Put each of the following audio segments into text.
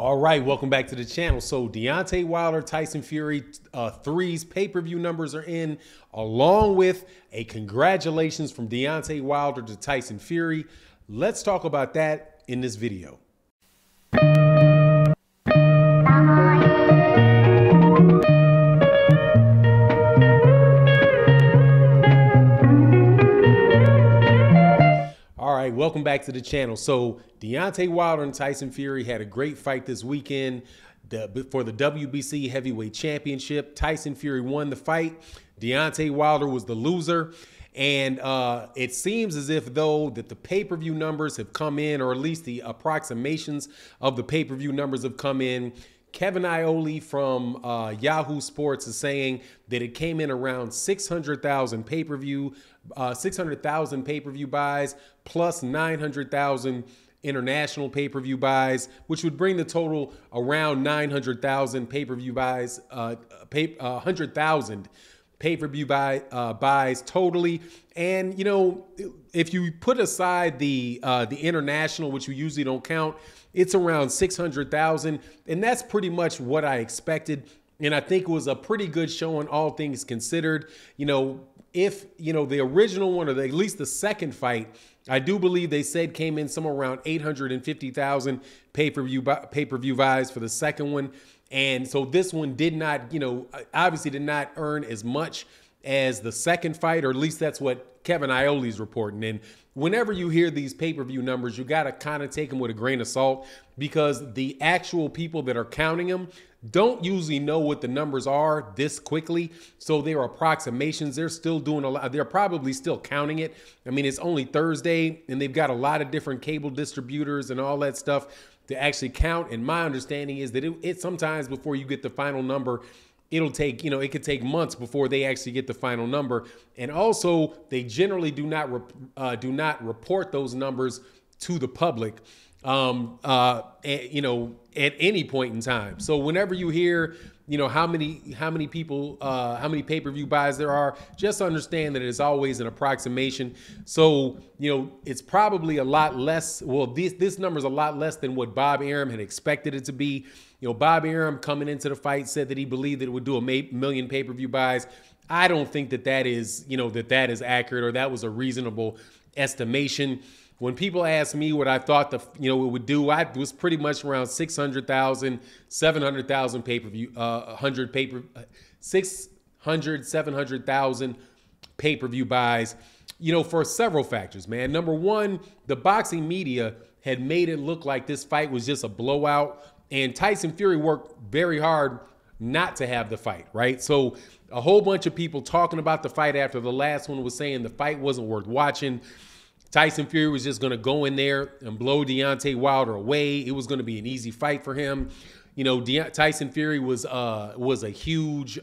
All right, welcome back to the channel. So Deontay Wilder, Tyson Fury 3's pay-per-view numbers are in, along with a congratulations from Deontay Wilder to Tyson Fury. Let's talk about that in this video. Welcome back to the channel. So Deontay Wilder and Tyson Fury had a great fight this weekend for the WBC Heavyweight Championship. Tyson Fury won the fight. Deontay Wilder was the loser. And it seems as if, though, that the pay-per-view numbers have come in, or at least the approximations of the pay-per-view numbers have come in. Kevin IOLE from YAHOO Sports is saying that it came in around 600,000 pay-per-view buys plus 900,000 international pay-per-view buys, which would bring the total around 900,000 pay-per-view buys, 100,000 pay-per-view buys totally. And, you know, if you put aside the international, which we usually don't count, it's around 600,000. And that's pretty much what I expected. And I think it was a pretty good showing, all things considered. You know, if, you know, the original one, or at least the second fight, I do believe they said came in somewhere around 850,000 pay-per-view buys for the second one. And so this one did not, you know, obviously did not earn as much as the second fight, or at least that's what Kevin Iole's reporting. And whenever you hear these pay-per-view numbers, you got to kind of take them with a grain of salt, because the actual people that are counting them don't usually know what the numbers are this quickly. So they are approximations. They're still doing a lot. They're probably still counting it. I mean, it's only Thursday, and they've got a lot of different cable distributors and all that stuff to actually count. And my understanding is that it sometimes, before you get the final number, it'll take, you know, it could take months before they actually get the final number. And also, they generally do not report those numbers to the public, you know, at any point in time. So whenever you hear, you know, how many people, how many pay-per-view buys there are, just understand that it is always an approximation. So, you know, it's probably a lot less. Well, this number is a lot less than what Bob Arum had expected it to be. You know, Bob Arum coming into the fight said that he believed that it would do a million pay-per-view buys. I don't think that is, you know, that is accurate, or that was a reasonable estimation. When people ask me what I thought it would do, I was pretty much around 600,000, 700,000 pay-per-view, 700,000 pay-per-view buys, you know, for several factors, man. Number one, the boxing media had made it look like this fight was just a blowout, and Tyson Fury worked very hard not to have the fight, right? So a whole bunch of people talking about the fight after the last one was saying the fight wasn't worth watching. Tyson Fury was just going to go in there and blow Deontay Wilder away. It was going to be an easy fight for him. You know, Tyson Fury was a huge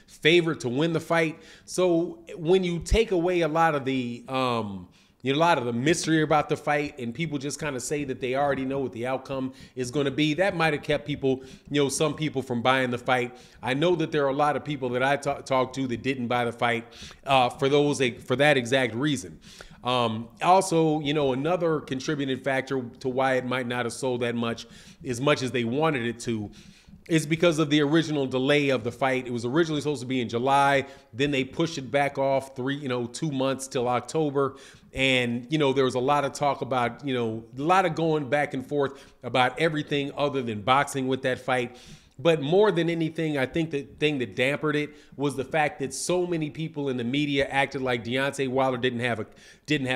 favorite to win the fight. So when you take away a lot of the a lot of the mystery about the fight, and people just kind of say that they already know what the outcome is going to be, that might have kept people, you know, some people from buying the fight. I know that there are a lot of people that I talked to that didn't buy the fight for that exact reason. Also, you know, another contributing factor to why it might not have sold that much as they wanted it to is because of the original delay of the fight. It was originally supposed to be in July. Then they pushed it back off 2 months till October. And, you know, there was a lot of talk about, you know, a lot of going back and forth about everything other than boxing with that fight. But more than anything, I think the thing that dampened it was the fact that so many people in the media acted like Deontay Wilder didn't have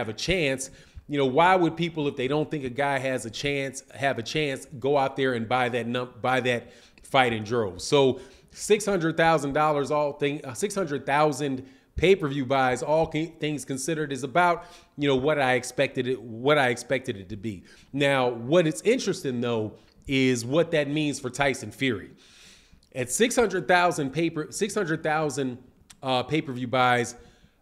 a chance. You know, why would people, if they don't think a guy has a chance, go out there and buy that fight in droves? So $600,000, 600,000 pay-per-view buys, all things considered, is about, you know, what I expected it to be. Now, what is interesting though is what that means for Tyson Fury. At 600,000 pay-per-view buys,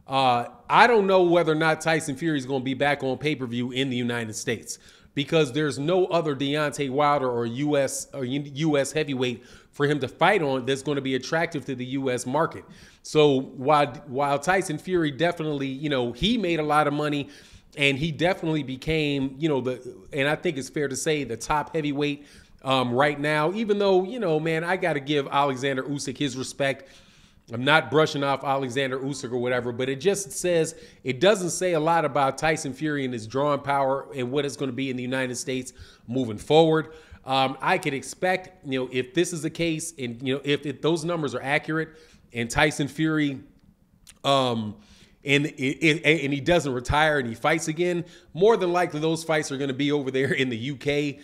I don't know whether or not Tyson Fury is going to be back on pay-per-view in the United States, because there's no other Deontay Wilder or U.S. heavyweight for him to fight on that's going to be attractive to the U.S. market. So while Tyson Fury definitely, you know, he made a lot of money And he definitely became, you know, and I think it's fair to say the top heavyweight right now, even though, you know, man, I got to give Alexander Usyk his respect. I'm not brushing off Alexander Usyk or whatever, but it just says, it doesn't say a lot about Tyson Fury and his drawing power and what it's going to be in the United States moving forward. I could expect, you know, if this is the case and, you know, if those numbers are accurate and Tyson Fury, and he doesn't retire and he fights again, more than likely those fights are going to be over there in the UK,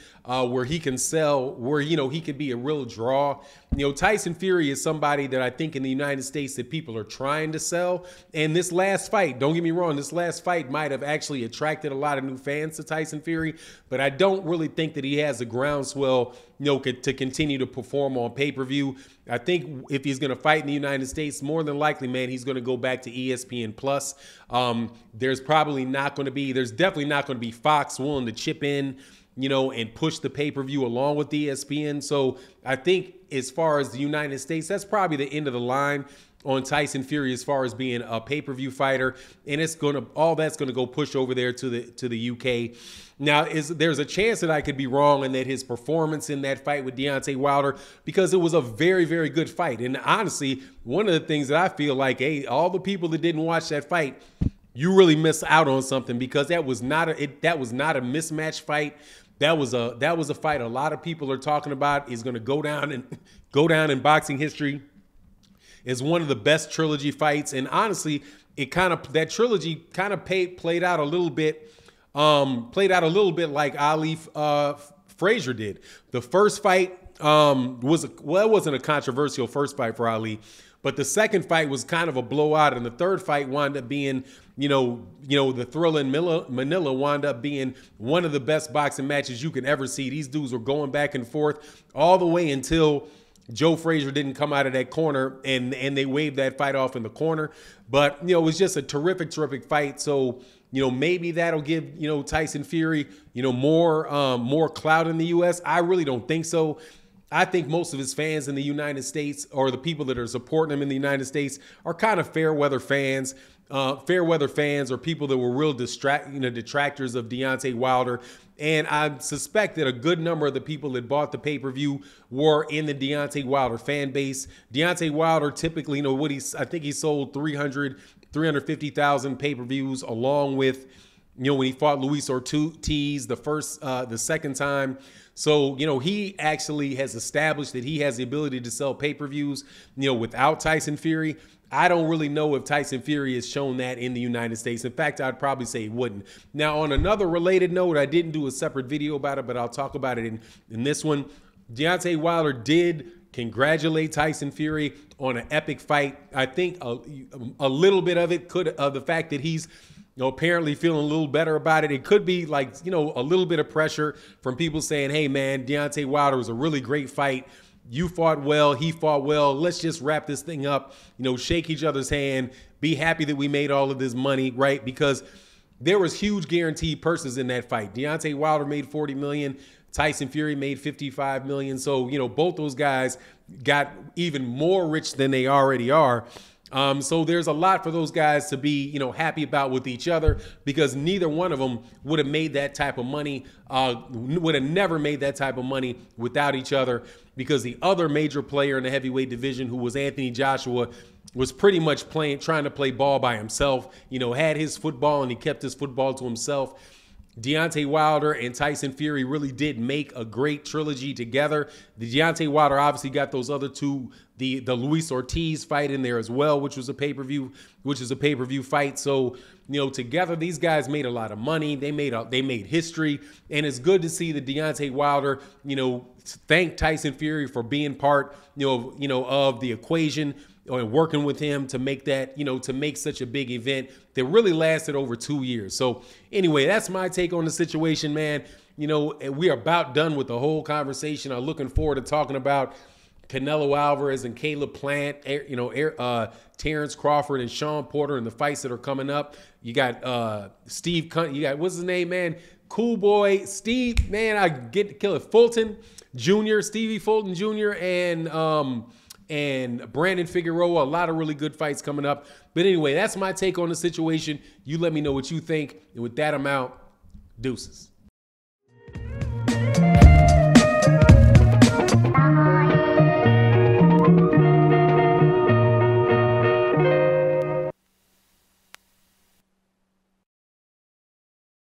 where he can sell, where, you know, he could be a real draw. You know, Tyson Fury is somebody that I think in the United States that people are trying to sell. And this last fight, don't get me wrong, this last fight might have actually attracted a lot of new fans to Tyson Fury, but I don't really think that he has a groundswell, you know, to continue to perform on pay-per-view. I think if he's going to fight in the United States, more than likely, man, he's going to go back to ESPN Plus. There's definitely not going to be Fox willing to chip in, you know, and push the pay-per-view along with ESPN. So I think as far as the United States, that's probably the end of the line on Tyson Fury as far as being a pay-per-view fighter, and all that's going to go push over there to the UK. Now, there's a chance that I could be wrong and that his performance in that fight with Deontay Wilder, because it was a very, very good fight. And honestly, one of the things that I feel like, hey, all the people that didn't watch that fight, you really miss out on something, because that was not a mismatched fight. That was a fight a lot of people are talking about is going to go down in boxing history as one of the best trilogy fights. And honestly, that trilogy kind of played out a little bit like Ali Frazier did. The first fight it wasn't a controversial first fight for Ali, but the second fight was kind of a blowout, and the third fight wound up being, you know, the Thrilla in Manila wound up being one of the best boxing matches you can ever see. These dudes were going back and forth all the way until Joe Frazier didn't come out of that corner, and they waved that fight off in the corner. But, you know, it was just a terrific fight. So, you know, maybe that'll give, you know, Tyson Fury, you know, more clout in the U.S. I really don't think so. I think most of his fans in the United States, or the people that are supporting him in the United States, are kind of fair weather fans or people that were real detractors of Deontay Wilder. And I suspect that a good number of the people that bought the pay-per-view were in the Deontay Wilder fan base. Deontay Wilder typically, you know, I think he sold 350,000 pay-per-views, along with, you know, when he fought Luis Ortiz the second time. So, you know, he actually has established that he has the ability to sell pay-per-views, you know, without Tyson Fury. I don't really know if Tyson Fury has shown that in the United States. In fact, I'd probably say he wouldn't. Now, on another related note, I didn't do a separate video about it, but I'll talk about it in this one. Deontay Wilder did congratulate Tyson Fury on an epic fight. I think a little bit of it the fact that he's, you know, apparently feeling a little better about it. It could be like, you know, a little bit of pressure from people saying, hey, man, Deontay Wilder was a really great fight. You fought well. He fought well. Let's just wrap this thing up, you know, shake each other's hand, be happy that we made all of this money, right? Because there was huge guaranteed purses in that fight. Deontay Wilder made $40 million. Tyson Fury made $55 million. So, you know, both those guys got even more rich than they already are. So there's a lot for those guys to be, you know, happy about with each other, because neither one of them would have made that type of money, would have never made that type of money without each other, because the other major player in the heavyweight division, who was Anthony Joshua, was pretty much trying to play ball by himself, you know, had his football and he kept his football to himself. Deontay Wilder and Tyson Fury really did make a great trilogy together. The Deontay Wilder obviously got those other two, the Luis Ortiz fight in there as well, which is a pay-per-view fight. So, you know, together these guys made a lot of money. They made history, and it's good to see the Deontay Wilder, you know, thank Tyson Fury for being part, you know, of the equation, and working with him to make that, you know, to make such a big event that really lasted over 2 years. So anyway, that's my take on the situation, man. You know, we're about done with the whole conversation. I'm looking forward to talking about Canelo Alvarez and Caleb Plant, you know, Terrence Crawford and Sean Porter, and the fights that are coming up. You got Steve Cunt, you got, what's his name, man? Cool boy, Steve, man, I get to kill it. Fulton Jr., Stevie Fulton Jr., and and Brandon Figueroa. A lot of really good fights coming up. But anyway, that's my take on the situation. You let me know what you think. And with that, I'm out. Deuces.